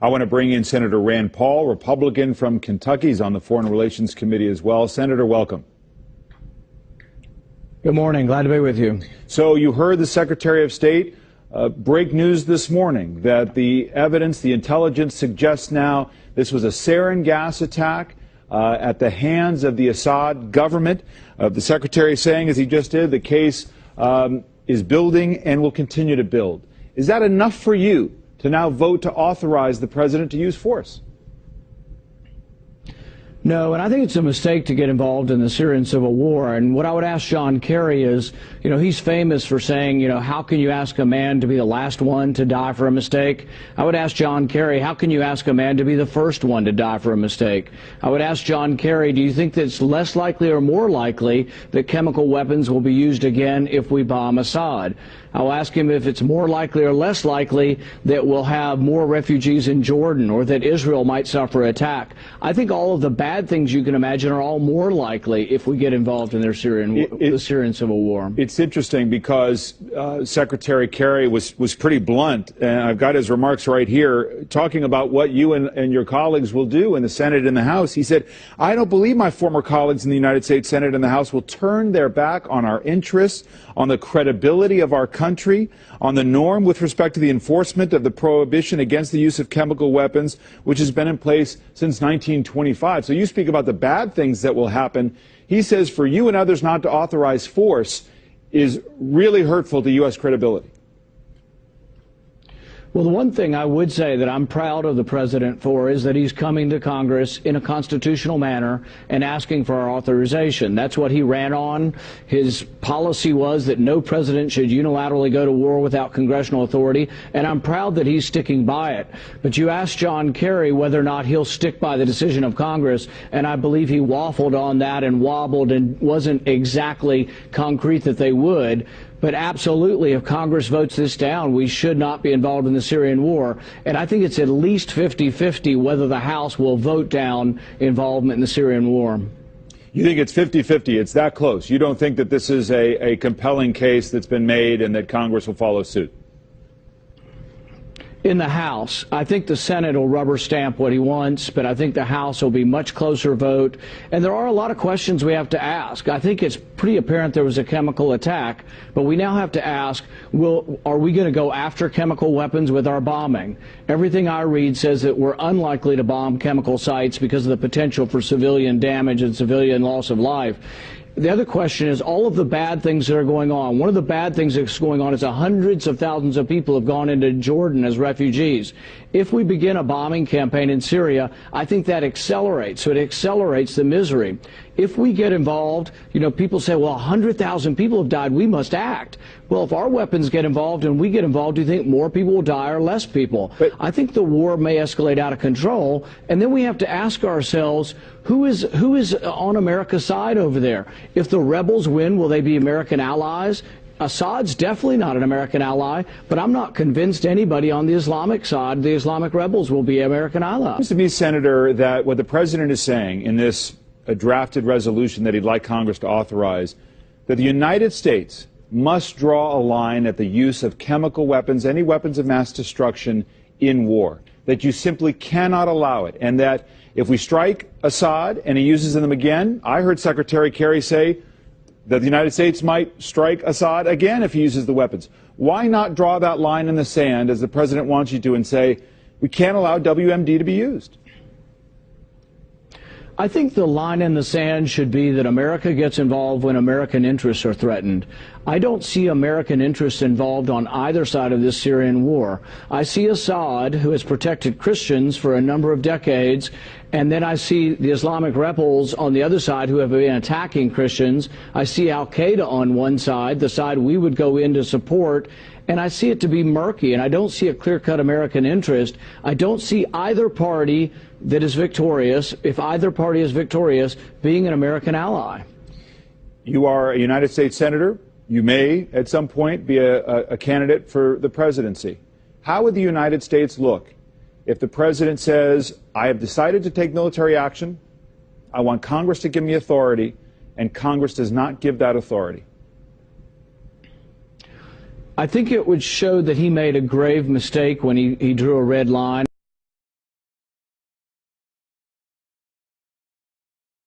I want to bring in Senator Rand Paul, Republican from Kentucky. He's on the Foreign Relations Committee as well. Senator, welcome. Good morning. Glad to be with you. So you heard the Secretary of State break news this morning that the evidence, the intelligence suggests now this was a sarin gas attack at the hands of the Assad government. The Secretary is saying, as he just did, the case is building and will continue to build. Is that enough for you to now vote to authorize the president to use force? No, and I think it's a mistake to get involved in the Syrian civil war. And what I would ask John Kerry is, he's famous for saying, how can you ask a man to be the last one to die for a mistake? I would ask John Kerry, how can you ask a man to be the first one to die for a mistake? I would ask John Kerry, do you think that it's less likely or more likely that chemical weapons will be used again if we bomb Assad? I'll ask him if it's more likely or less likely that we'll have more refugees in Jordan or that Israel might suffer attack. I think all of the bad things you can imagine are all more likely if we get involved in the Syrian civil war. It's interesting because Secretary Kerry was pretty blunt, and I've got his remarks right here, talking about what you and your colleagues will do in the Senate and the House. He said, I don't believe my former colleagues in the United States Senate and the House will turn their back on our interests, on the credibility of our country, on the norm with respect to the enforcement of the prohibition against the use of chemical weapons, which has been in place since 1925. So you speak about the bad things that will happen. He says for you and others not to authorize force is really hurtful to U.S. credibility. Well, the one thing I would say that I'm proud of the president for is that he's coming to Congress in a constitutional manner and asking for our authorization. That's what he ran on. His policy was that no president should unilaterally go to war without congressional authority, and I'm proud that he's sticking by it. But you asked John Kerry whether or not he'll stick by the decision of Congress, and I believe he waffled on that and wobbled and wasn't exactly concrete that they would. But absolutely, if Congress votes this down, we should not be involved in the Syrian war. And I think it's at least 50-50 whether the House will vote down involvement in the Syrian war. You think it's 50-50? It's that close? You don't think that this is a compelling case that's been made and that Congress will follow suit? In the House, I think the Senate will rubber stamp what he wants, but I think the House will be much closer vote. And there are a lot of questions we have to ask. I think it's pretty apparent there was a chemical attack, but we now have to ask, are we going to go after chemical weapons with our bombing? Everything I read says that we're unlikely to bomb chemical sites because of the potential for civilian damage and civilian loss of life. The other question is all of the bad things that are going on. One of the bad things that's going on is hundreds of thousands of people have gone into Jordan as refugees. If we begin a bombing campaign in Syria, I think that accelerates. So it accelerates the misery. If we get involved, people say, well, 100,000 people have died. We must act. Well, if our weapons get involved and we get involved, do you think more people will die or less people? But I think the war may escalate out of control. And then we have to ask ourselves, who is on America's side over there? If the rebels win, will they be American allies? Assad's definitely not an American ally, but I'm not convinced anybody on the Islamic side, the Islamic rebels, will be American allies. It seems to me, Senator, that what the president is saying in this drafted resolution that he'd like Congress to authorize, that the United States must draw a line at the use of chemical weapons, any weapons of mass destruction in war, that you simply cannot allow it, and that if we strike Assad and he uses them again, I heard Secretary Kerry say that the United States might strike Assad again if he uses the weapons. Why not draw that line in the sand, as the president wants you to, and say, we can't allow WMD to be used? I think the line in the sand should be that America gets involved when American interests are threatened. I don't see American interests involved on either side of this Syrian war. I see Assad, who has protected Christians for a number of decades, and then I see the Islamic rebels on the other side who have been attacking Christians. I see al-Qaeda on one side, the side we would go in to support, and I see it to be murky, and I don't see a clear-cut American interest. I don't see either party that is victorious, if either party is victorious, being an American ally. You are a United States Senator. You may, at some point, be a candidate for the presidency. How would the United States look if the president says, I have decided to take military action, I want Congress to give me authority, and Congress does not give that authority? I think it would show that he made a grave mistake when he drew a red line.